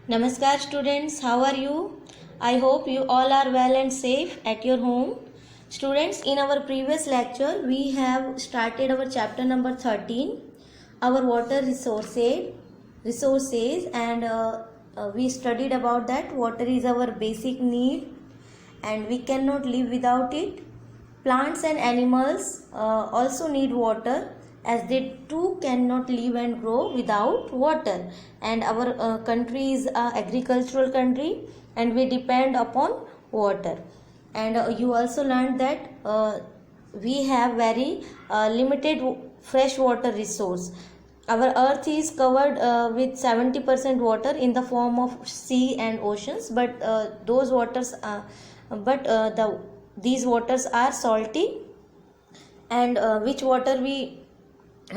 Namaskar students, how are you? I hope you all are well and safe at your home. Students, in our previous lecture, we have started our chapter number 13, our water resources and we studied about that water is our basic need and we cannot live without it. Plants and animals also need water as they too cannot live and grow without water, and our country is a agricultural country and we depend upon water. And you also learned that we have very limited fresh water resource. Our earth is covered with 70% water in the form of sea and oceans, but those waters these waters are salty, and which water we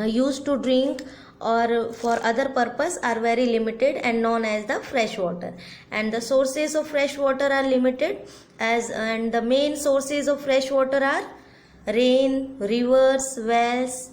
use to drink or for other purpose are very limited and known as the fresh water. And the sources of fresh water are limited, and the main sources of fresh water are rain, rivers, wells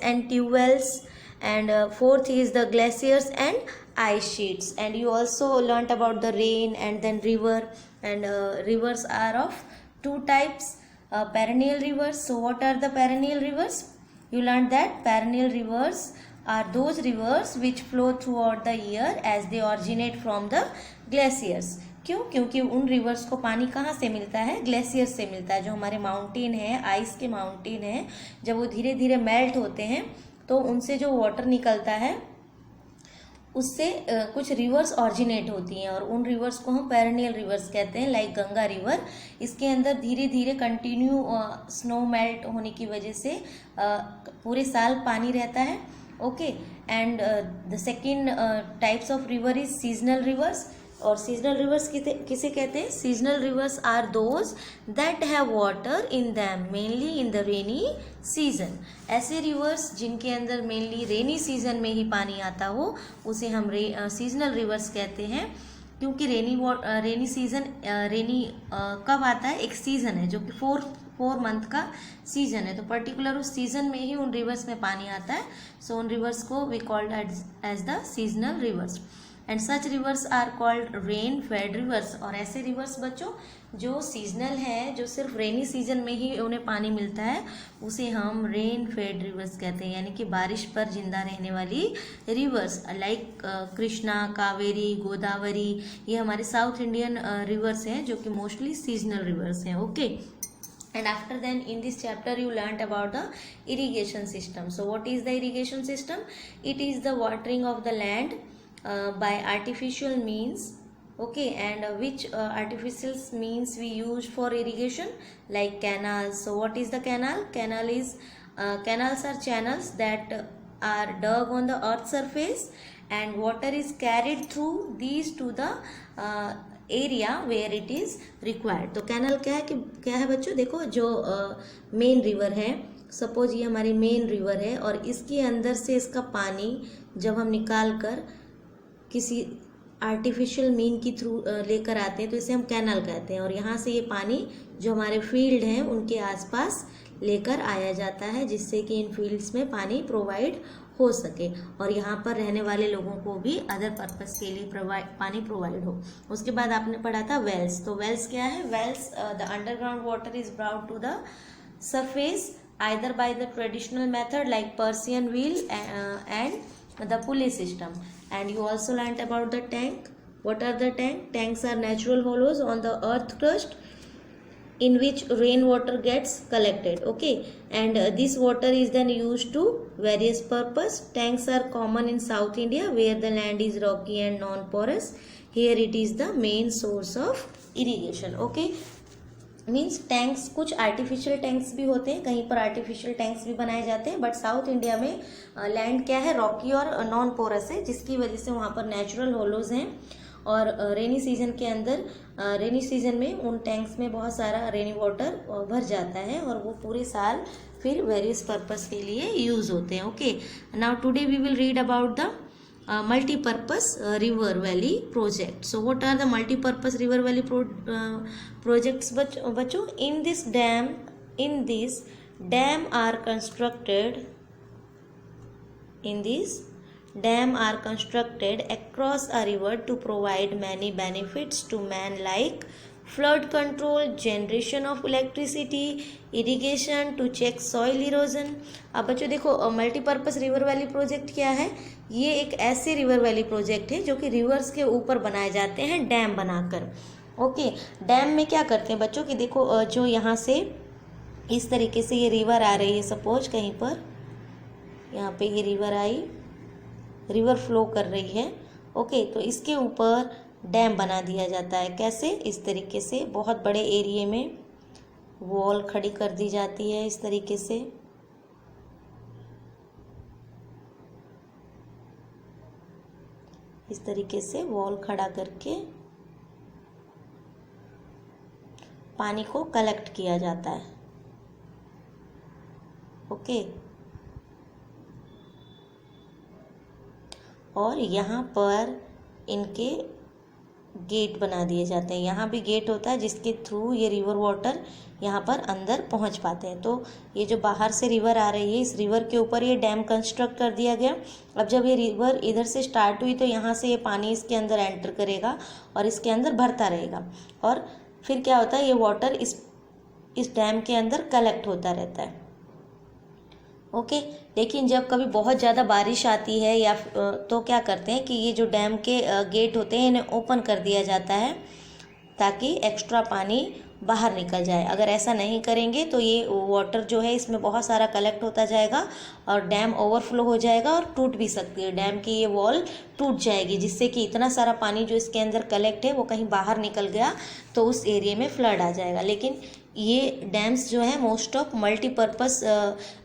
and tube wells, and fourth is the glaciers and ice sheets. And you also learnt about the rain and then river, and rivers are of two types, perennial rivers. So what are the perennial rivers? You learned that perennial rivers are those rivers which flow throughout the year as they originate from the glaciers. क्यों? क्योंकि उन rivers को पानी कहाँ से मिलता है? Glacier से मिलता है. जो हमारे माउंटेन है, आइस के माउंटेन है, जब वो धीरे धीरे मेल्ट होते हैं तो उनसे जो वाटर निकलता है उससे कुछ रिवर्स ऑरिजिनेट होती हैं और उन रिवर्स को हम पेरेनियल रिवर्स कहते हैं. लाइक गंगा रिवर, इसके अंदर धीरे धीरे कंटिन्यू स्नो मेल्ट होने की वजह से पूरे साल पानी रहता है. Okay, and the second types of river is seasonal rivers. और सीजनल रिवर्स किसे कहते हैं? Seasonal rivers are those that have water in them mainly in the rainy season. ऐसे रिवर्स जिनके अंदर मेनली रेनी सीजन में ही पानी आता हो उसे हम सीजनल रिवर्स कहते हैं. क्योंकि रेनी सीजन कब आता है? एक सीजन है जो कि फोर मंथ का सीजन है, तो पर्टिकुलर उस सीजन में ही उन रिवर्स में पानी आता है. सो उन रिवर्स को we called as the seasonal rivers. And such rivers are called rain fed rivers. और ऐसे रिवर्स बच्चों जो सीजनल है, जो सिर्फ रेनी सीजन में ही उन्हें पानी मिलता है, उसे हम रेन फेड रिवर्स कहते हैं, यानी कि बारिश पर जिंदा रहने वाली रिवर्स. लाइक कृष्णा, कावेरी, गोदावरी, ये हमारे साउथ इंडियन रिवर्स हैं जो कि मोस्टली सीजनल रिवर्स हैं. Okay, and after then in this chapter you learnt about the irrigation system. So what is the irrigation system? It is the watering of the land by artificial means. Okay, and which artificial means we use for irrigation? Like canals. So what is the canal? Canals are channels that are dug on the earth surface and water is carried through these to the area where it is required. तो canal क्या है बच्चों? देखो, जो main river है, suppose ये हमारी main river है और इसके अंदर से इसका पानी जब हम निकाल कर किसी आर्टिफिशियल मीन की थ्रू लेकर आते हैं तो इसे हम कैनल कहते हैं. और यहाँ से ये पानी जो हमारे फील्ड हैं उनके आसपास लेकर आया जाता है जिससे कि इन फील्ड्स में पानी प्रोवाइड हो सके और यहाँ पर रहने वाले लोगों को भी अदर पर्पस के लिए पानी प्रोवाइड हो. उसके बाद आपने पढ़ा था वेल्स. तो वेल्स क्या है? Wells the underground water is brought to the surface either by the traditional method like Persian wheel and the pulley system. And you also learnt about the tank. What are the tank? Tanks are natural hollows on the earth crust in which rainwater gets collected. Okay, and this water is then used to various purpose. Tanks are common in South India where the land is rocky and non-porous. Here it is the main source of irrigation. Okay, means tanks, कुछ artificial tanks भी होते हैं, कहीं पर artificial tanks भी बनाए जाते हैं, बट साउथ इंडिया में लैंड क्या है? रॉकी और नॉन पोरस है, जिसकी वजह से वहाँ पर नेचुरल होलोज हैं. और रेनी सीजन के अंदर रेनी सीजन में उन टैंक्स में बहुत सारा रेनी वाटर भर जाता है और वो पूरे साल फिर वेरियस पर्पस के लिए यूज़ होते हैं. Okay, now today we will read about the multi-purpose river valley project. So what are the multi-purpose river valley projects बच्चों? In this dam are constructed Dam are constructed across a river to provide many benefits to man like flood control, generation of electricity, irrigation to check soil erosion. अब बच्चों देखो multipurpose river valley project क्या है, ये एक ऐसे river valley project है जो कि रिवर्स के ऊपर बनाए जाते हैं डैम बनाकर। ओके, डैम में क्या करते हैं बच्चों कि देखो जो यहाँ से इस तरीके से ये रिवर आ रही है, सपोज कहीं पर यहाँ पे ये रिवर आई, रिवर फ्लो कर रही है। ओके, तो इसके ऊपर डैम बना दिया जाता है। कैसे? इस तरीके से बहुत बड़े एरिया में वॉल खड़ी कर दी जाती है, इस तरीके से। इस तरीके से वॉल खड़ा करके पानी को कलेक्ट किया जाता है। ओके, और यहाँ पर इनके गेट बना दिए जाते हैं। यहाँ भी गेट होता है जिसके थ्रू ये रिवर वाटर यहाँ पर अंदर पहुँच पाते हैं। तो ये जो बाहर से रिवर आ रही है, इस रिवर के ऊपर ये डैम कंस्ट्रक्ट कर दिया गया। अब जब ये रिवर इधर से स्टार्ट हुई तो यहाँ से ये पानी इसके अंदर एंटर करेगा और इसके अंदर भरता रहेगा, और फिर क्या होता है, ये वाटर इस डैम के अंदर कलेक्ट होता रहता है। ओके, लेकिन जब कभी बहुत ज़्यादा बारिश आती है या तो क्या करते हैं कि ये जो डैम के गेट होते हैं इन्हें ओपन कर दिया जाता है ताकि एक्स्ट्रा पानी बाहर निकल जाए। अगर ऐसा नहीं करेंगे तो ये वाटर जो है इसमें बहुत सारा कलेक्ट होता जाएगा और डैम ओवरफ्लो हो जाएगा और टूट भी सकती है। डैम की ये वॉल टूट जाएगी जिससे कि इतना सारा पानी जो इसके अंदर कलेक्ट है वो कहीं बाहर निकल गया तो उस एरिया में फ्लड आ जाएगा। लेकिन ये डैम्स जो है most of multipurpose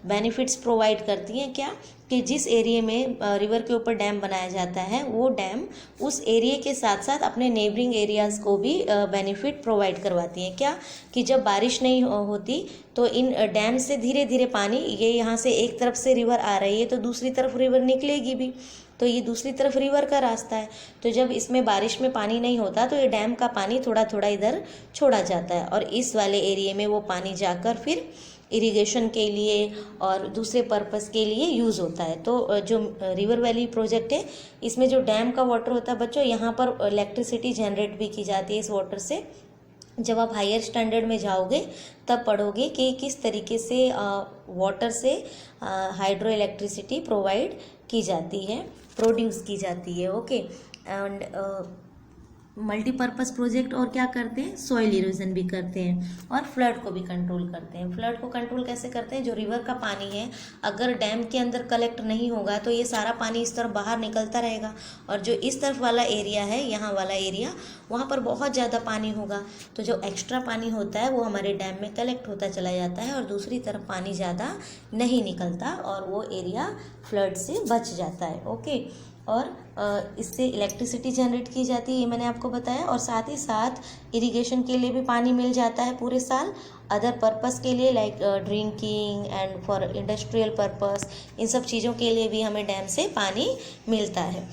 benefits provide करती हैं। क्या कि जिस एरिया में रिवर के ऊपर डैम बनाया जाता है वो डैम उस एरिया के साथ साथ अपने नेबरिंग एरियाज़ को भी बेनिफिट प्रोवाइड करवाती हैं। क्या कि जब बारिश नहीं होती तो इन डैम से धीरे धीरे पानी, ये यहाँ से एक तरफ से रिवर आ रही है तो दूसरी तरफ रिवर निकलेगी भी, तो ये दूसरी तरफ रिवर का रास्ता है। तो जब इसमें बारिश में पानी नहीं होता तो ये डैम का पानी थोड़ा थोड़ा इधर छोड़ा जाता है और इस वाले एरिया में वो पानी जाकर फिर इरिगेशन के लिए और दूसरे पर्पस के लिए यूज़ होता है। तो जो रिवर वैली प्रोजेक्ट है इसमें जो डैम का वाटर होता है बच्चों, यहाँ पर इलेक्ट्रिसिटी जनरेट भी की जाती है इस वाटर से। जब आप हायर स्टैंडर्ड में जाओगे तब पढ़ोगे कि किस तरीके से वाटर से हाइड्रो इलेक्ट्रिसिटी प्रोवाइड की जाती है, प्रोड्यूस की जाती है। ओके, एंड मल्टीपर्पज़ प्रोजेक्ट और क्या करते हैं, सॉइल इरोजन भी करते हैं और फ्लड को भी कंट्रोल करते हैं। फ्लड को कंट्रोल कैसे करते हैं, जो रिवर का पानी है अगर डैम के अंदर कलेक्ट नहीं होगा तो ये सारा पानी इस तरफ बाहर निकलता रहेगा और जो इस तरफ वाला एरिया है, यहाँ वाला एरिया, वहाँ पर बहुत ज़्यादा पानी होगा तो जो एक्स्ट्रा पानी होता है वो हमारे डैम में कलेक्ट होता चला जाता है और दूसरी तरफ पानी ज़्यादा नहीं निकलता और वो एरिया फ्लड से बच जाता है। ओके, और इससे इलेक्ट्रिसिटी जनरेट की जाती है, ये मैंने आपको बताया, और साथ ही साथ इरिगेशन के लिए भी पानी मिल जाता है पूरे साल। अदर पर्पस के लिए like drinking and for industrial purpose, इन सब चीज़ों के लिए भी हमें डैम से पानी मिलता है।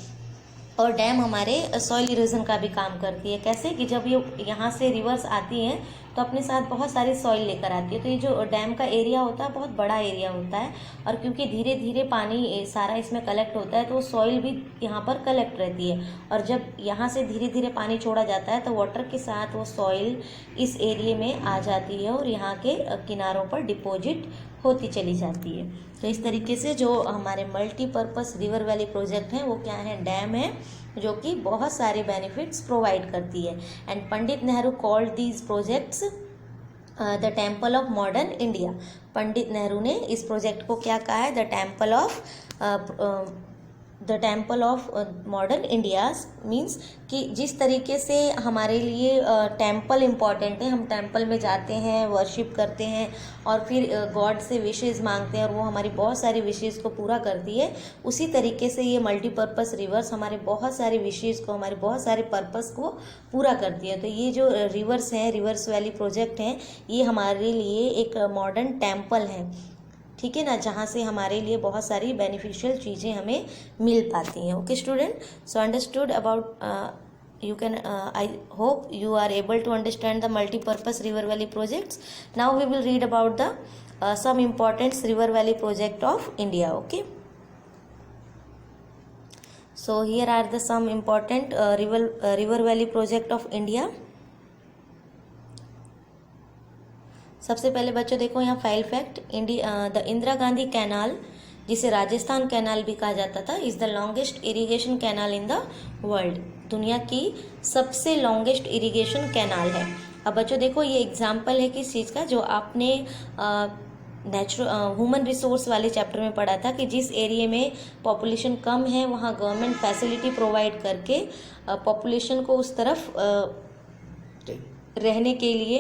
और डैम हमारे सॉइल इरोजन का भी काम करती है। कैसे कि जब ये यहाँ से रिवर्स आती हैं तो अपने साथ बहुत सारी सॉइल लेकर आती है। तो ये जो डैम का एरिया होता है बहुत बड़ा एरिया होता है और क्योंकि धीरे धीरे पानी सारा इसमें कलेक्ट होता है तो सॉइल भी यहाँ पर कलेक्ट रहती है और जब यहाँ से धीरे धीरे पानी छोड़ा जाता है तो वाटर के साथ वो सॉइल इस एरिया में आ जाती है और यहाँ के किनारों पर डिपॉजिट होती चली जाती है। तो इस तरीके से जो हमारे मल्टीपर्पज़ रिवर वैली प्रोजेक्ट हैं वो क्या है, डैम है जो कि बहुत सारे बेनिफिट्स प्रोवाइड करती है। And Pandit Nehru called these projects the temple of modern India. Pandit Nehru ने इस प्रोजेक्ट को क्या कहा है, the temple of modern India. Means कि जिस तरीके से हमारे लिए टेम्पल इम्पॉर्टेंट है, हम टेम्पल में जाते हैं, वर्शिप करते हैं और फिर गॉड से विशेज़ मांगते हैं और वो हमारी बहुत सारी विशेज़ को पूरा करती है, उसी तरीके से ये मल्टीपर्पज़ रिवर्स हमारे बहुत सारे विशेज़ को, हमारे बहुत सारे पर्पस को पूरा करती है। तो ये जो रिवर्स हैं, रिवर्स वैली प्रोजेक्ट हैं, ये हमारे लिए एक मॉडर्न टेम्पल है, ठीक है ना, जहाँ से हमारे लिए बहुत सारी बेनिफिशियल चीज़ें हमें मिल पाती हैं। Okay student, so understood about you can I hope you are able to understand the multi-purpose river valley projects. Now we will read about the some important river valley project of India. Okay, So here are the some important river valley project of India. सबसे पहले बच्चों देखो यहाँ file fact, the Indira Gandhi canal, जिसे Rajasthan canal भी कहा जाता था, is the longest irrigation canal in the world. दुनिया की सबसे लॉन्गेस्ट इरिगेशन कैनाल है। अब बच्चों देखो ये एग्जाम्पल है किस चीज़ का, जो आपने ह्यूमन रिसोर्स वाले चैप्टर में पढ़ा था कि जिस एरिया में पॉपुलेशन कम है वहाँ गवर्नमेंट फैसिलिटी प्रोवाइड करके पॉपुलेशन को उस तरफ रहने के लिए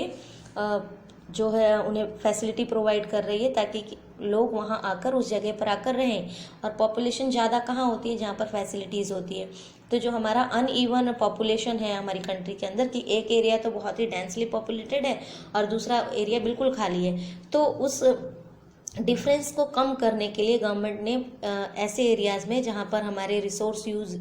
जो है उन्हें फैसिलिटी प्रोवाइड कर रही है, ताकि लोग वहाँ आकर उस जगह पर आकर रहें। और पॉपुलेशन ज़्यादा कहाँ होती है, जहाँ पर फैसिलिटीज़ होती है। तो जो हमारा अनइवन पॉपुलेशन है हमारी कंट्री के अंदर, कि एक एरिया तो बहुत ही डेंसली पॉपुलेटेड है और दूसरा एरिया बिल्कुल खाली है, तो उस डिफरेंस को कम करने के लिए गवर्नमेंट ने ऐसे एरियाज़ में जहाँ पर हमारे रिसोर्स यूज़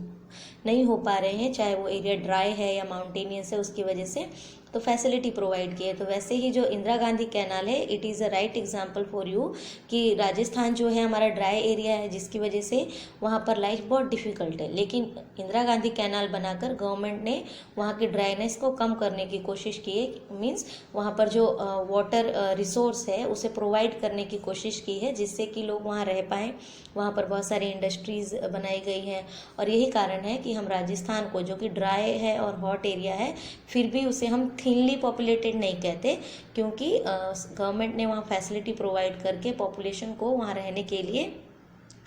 नहीं हो पा रहे हैं, चाहे वो एरिया ड्राई है या माउंटेनियस है, उसकी वजह से तो फैसिलिटी प्रोवाइड की है। तो वैसे ही जो इंदिरा गांधी कैनाल है, it is a right example for you कि राजस्थान जो है हमारा ड्राई एरिया है, जिसकी वजह से वहाँ पर लाइफ बहुत डिफ़िकल्ट है, लेकिन इंदिरा गांधी कैनाल बनाकर गवर्नमेंट ने वहाँ की ड्राइनेस को कम करने की कोशिश की है। मीन्स वहाँ पर जो वाटर रिसोर्स है उसे प्रोवाइड करने की कोशिश की है, जिससे कि लोग वहाँ रह पाएँ। वहाँ पर बहुत सारी इंडस्ट्रीज़ बनाई गई हैं, और यही कारण है कि हम राजस्थान को, जो कि ड्राई है और हॉट एरिया है, फिर भी उसे हम थिनली पॉपुलेटेड नहीं कहते, क्योंकि गवर्नमेंट ने वहाँ फैसिलिटी प्रोवाइड करके पॉपुलेशन को वहाँ रहने के लिए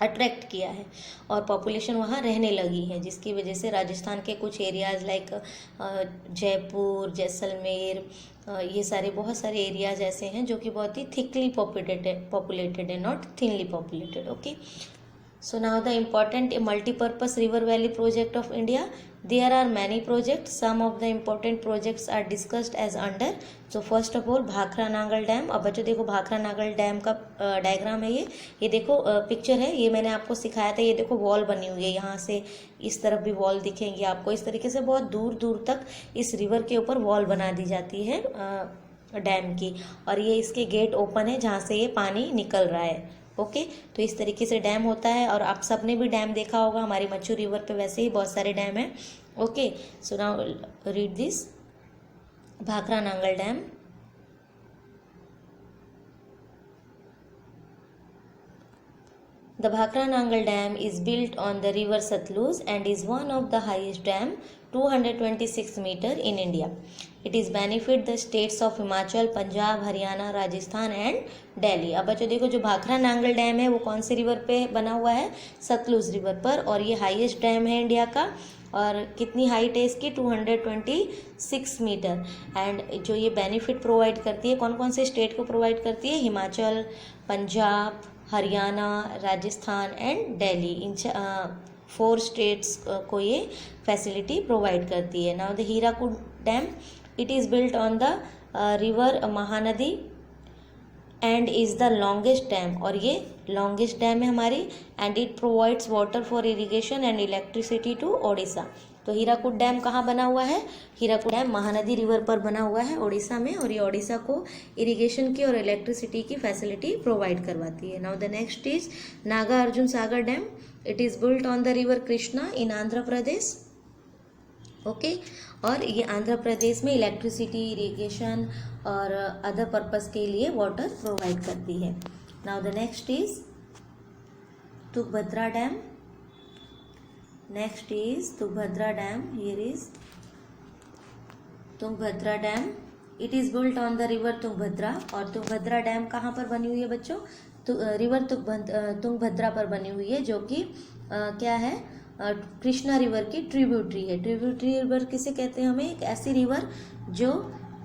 अट्रैक्ट किया है और पॉपुलेशन वहाँ रहने लगी है, जिसकी वजह से राजस्थान के कुछ एरियाज़ लाइक जयपुर, जैसलमेर, ये सारे बहुत सारे एरियाज ऐसे हैं जो कि बहुत ही थिकली पॉपुलेटेड है, not thinly populated. Okay, so now the important multi-purpose river valley project of India. There are many projects. Some of the important projects are discussed as under. So first of all Bhakra Nangal dam. अब बच्चों देखो Bhakra Nangal dam का diagram है ये देखो picture है, ये मैंने आपको सिखाया था। ये देखो वॉल बनी हुई है, यहाँ से इस तरफ भी वॉल दिखेंगी आपको। इस तरीके से बहुत दूर दूर तक इस रिवर के ऊपर वॉल बना दी जाती है डैम की, और ये इसके गेट ओपन है जहाँ से ये पानी निकल रहा है। ओके, तो इस तरीके से डैम होता है। और आप सबने भी डैम देखा होगा, हमारी मच्छू रिवर पे वैसे ही बहुत सारे डैम हैं। Okay, so now read this Bhakra Nangal dam. The Bhakra Nangal Dam is built on the river Satluj and is one of the highest dam, 226 meter in India. It is benefit the states of Himachal, Punjab, Haryana, Rajasthan and Delhi. अब बच्चों देखो जो Bhakra Nangal dam है वो कौन से river पे बना हुआ है, सतलुज रिवर पर, और ये हाईएस्ट डैम है इंडिया का। और कितनी हाइट है इसकी, 226 मीटर। एंड जो ये बेनिफिट प्रोवाइड करती है, कौन कौन से स्टेट को प्रोवाइड करती है, Himachal, Punjab, Haryana, Rajasthan and Delhi, in 4 states को ये फैसिलिटी प्रोवाइड करती है। Now the Hirakud dam, it is built on the river Mahanadi and is the longest dam, और ये लॉन्गेस्ट डैम है हमारी। And it provides water for irrigation and electricity to Odisha. तो हीराकुड डैम कहाँ बना हुआ है, हीराकुड डैम महानदी रिवर पर बना हुआ है ओडिशा में, और ये ओडिशा को इरिगेशन की और इलेक्ट्रिसिटी की फैसिलिटी प्रोवाइड करवाती है। Now the next is Naga Arjun Sagar dam. It is built on the river Krishna in Andhra Pradesh. Okay, और ये आंध्र प्रदेश में इलेक्ट्रिसिटी, इरिगेशन और अदर पर्पस के लिए वाटर प्रोवाइड करती है। Now the next is Tungabhadra dam. Next is Tungabhadra dam. Here is Tungabhadra dam. It is built on the river Tungabhadra. और Tungabhadra dam कहाँ पर बनी हुई है बच्चों, रिवर तुंगभद्रा पर बनी हुई है, जो कि क्या है, कृष्णा रिवर की ट्रिब्यूटरी है। ट्रिब्यूटरी रिवर किसे कहते हैं, हमें एक ऐसी रिवर जो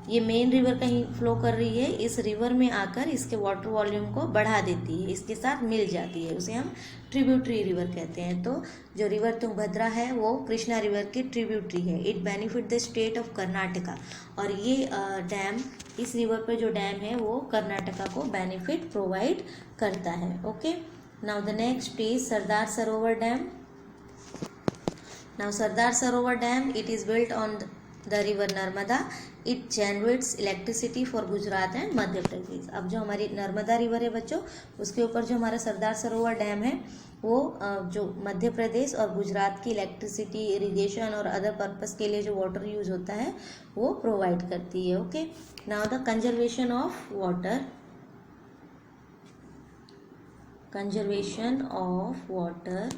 ये मेन रिवर कहीं फ्लो कर रही है, इस रिवर में आकर इसके वाटर वॉल्यूम को बढ़ा देती है, इसके साथ मिल जाती है, उसे हम ट्रिब्यूटरी रिवर कहते हैं। तो जो रिवर तुंगभद्रा है वो कृष्णा रिवर की ट्रिब्यूटरी है। It benefit the state of Karnataka, और ये डैम, इस रिवर पर जो डैम है वो कर्नाटका को बेनिफिट प्रोवाइड करता है। Okay, now the next is Sardar Sarovar dam. Now Sardar Sarovar Dam, it is built on the river Narmada. It generates electricity for Gujarat and Madhya Pradesh. अब जो हमारी नर्मदा रिवर है बच्चों, उसके ऊपर जो हमारा सरदार सरोवर डैम है वो जो मध्य प्रदेश और गुजरात की इलेक्ट्रिसिटी, इरिगेशन और अदर पर्पस के लिए जो वाटर यूज होता है वो प्रोवाइड करती है। Okay, now the conservation of water. Conservation of water,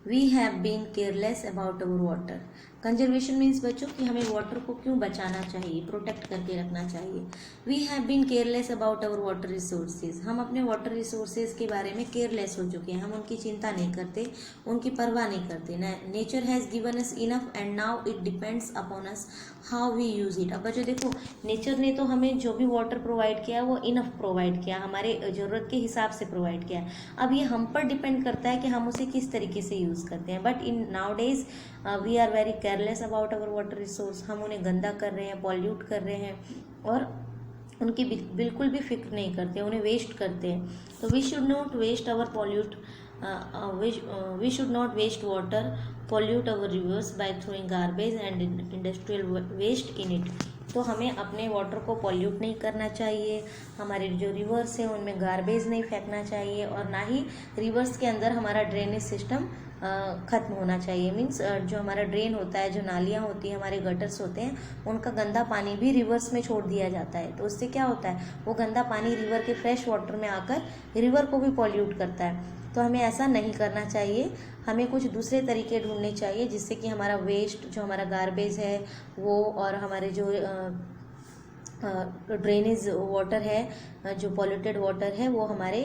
we have been careless about our water. Conservation means बच्चों कि हमें वाटर को क्यों बचाना चाहिए, प्रोटेक्ट करके रखना चाहिए। We have been careless about our water resources, हम अपने वाटर रिसोर्सेज के बारे में केयरलेस हो चुके हैं, हम उनकी चिंता नहीं करते, उनकी परवाह नहीं करते। Nature has given us enough and now it depends upon us how we use it. अब बच्चों देखो, नेचर ने तो हमें जो भी वाटर प्रोवाइड किया वो इनफ प्रोवाइड किया, हमारे ज़रूरत के हिसाब से प्रोवाइड किया। अब ये हम पर डिपेंड करता है कि हम उसे किस तरीके से यूज़ करते हैं। But in nowadays we are very careless about our water resource, हम उन्हें गंदा कर रहे हैं, पॉल्यूट कर रहे हैं और उनकी बिल्कुल भी फिक्र नहीं करते, उन्हें वेस्ट करते हैं। तो we should not waste our we should not waste water, pollute our rivers by throwing garbage and industrial waste in it। तो हमें अपने वाटर को पॉल्यूट नहीं करना चाहिए, हमारे जो रिवर्स हैं उनमें गार्बेज नहीं फेंकना चाहिए और ना ही रिवर्स के अंदर हमारा ड्रेनेज सिस्टम ख़त्म होना चाहिए। मीन्स जो हमारा ड्रेन होता है, जो नालियाँ होती हैं, हमारे गटर्स होते हैं, उनका गंदा पानी भी रिवर्स में छोड़ दिया जाता है। तो उससे क्या होता है, वो गंदा पानी रिवर के फ्रेश वाटर में आकर रिवर को भी पॉल्यूट करता है। तो हमें ऐसा नहीं करना चाहिए, हमें कुछ दूसरे तरीके ढूंढने चाहिए जिससे कि हमारा वेस्ट, जो हमारा गार्बेज है वो, और हमारे जो ड्रेनेज वाटर है, जो पॉल्यूटेड वाटर है, वो हमारे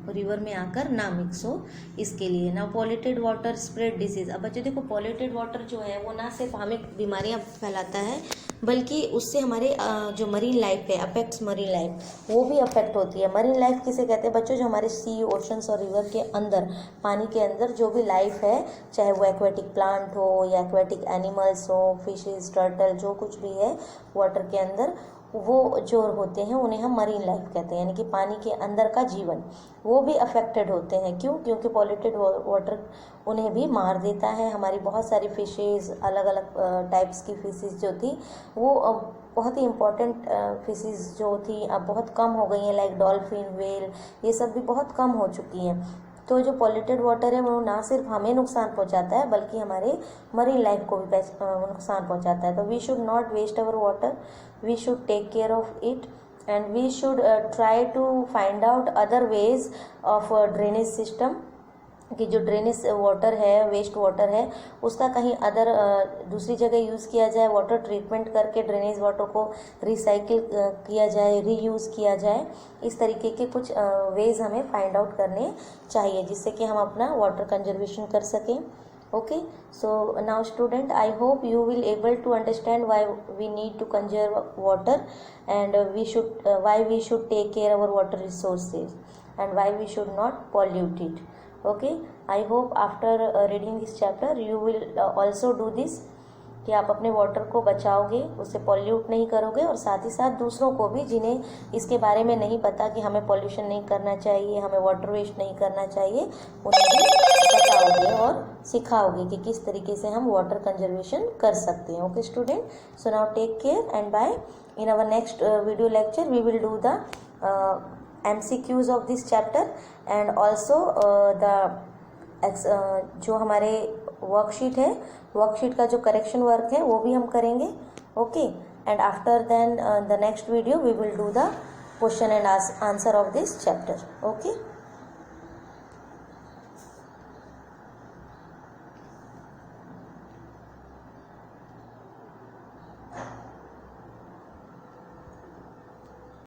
रिवर में आकर ना मिक्स हो, इसके लिए। ना पॉल्यूटेड वाटर स्प्रेड डिसीज। अब बच्चों देखो, पॉल्यूटेड वाटर जो है वो ना सिर्फ हमें बीमारियां फैलाता है बल्कि उससे हमारे जो मरीन लाइफ है, अफेक्ट्स मरीन लाइफ, वो भी अफेक्ट होती है। मरीन लाइफ किसे कहते हैं बच्चों, जो हमारे सी, ओशंस और रिवर के अंदर, पानी के अंदर जो भी लाइफ है, चाहे वो एक्वेटिक प्लांट हो या एक्वेटिक एनिमल्स हो, फिशेस, टर्टल, जो कुछ भी है वाटर के अंदर, वो जो होते हैं उन्हें हम मरीन लाइफ कहते हैं, यानी कि पानी के अंदर का जीवन, वो भी अफेक्टेड होते हैं। क्यों? क्योंकि पॉल्यूटेड वाटर उन्हें भी मार देता है। हमारी बहुत सारी फिशेज़, अलग अलग टाइप्स की फिशेज़ जो थी वो बहुत ही इम्पॉर्टेंट फिशेज़ जो थी अब बहुत कम हो गई हैं, लाइक डॉल्फिन, व्हेल, ये सब भी बहुत कम हो चुकी हैं। तो जो पॉल्यूटेड वाटर है वो ना सिर्फ हमें नुकसान पहुंचाता है बल्कि हमारे मरीन लाइफ को भी नुकसान पहुंचाता है। तो we should not waste our water, we should take care of it and we should try to find out other ways of drainage system, कि जो ड्रेनेज वाटर है, वेस्ट वाटर है, उसका कहीं अदर दूसरी जगह यूज़ किया जाए, वाटर ट्रीटमेंट करके ड्रेनेज वाटर को रिसाइकिल किया जाए, रीयूज़ किया जाए। इस तरीके के कुछ वेज हमें फाइंड आउट करने चाहिए जिससे कि हम अपना वाटर कंजर्वेशन कर सकें। Okay, so now student, I hope you will able to understand why we need to conserve water and why we should take care of our water resources and why we should not pollute it. Okay, I hope after reading this chapter you will also do this, कि आप अपने water को बचाओगे, उसे pollute नहीं करोगे और साथ ही साथ दूसरों को भी जिन्हें इसके बारे में नहीं पता कि हमें पॉल्यूशन नहीं करना चाहिए, हमें वाटर वेस्ट नहीं करना चाहिए, उन्हें भी बताओगे और सिखाओगे कि किस तरीके से हम वाटर कंजर्वेशन कर सकते हैं। Okay student, so now take care and bye. In our next video lecture we will do the MCQs of this chapter and also जो हमारे वर्कशीट है, वर्कशीट का जो करेक्शन वर्क है वो भी हम करेंगे। Okay, and after then the next video we will do the question and answer of this chapter. Okay.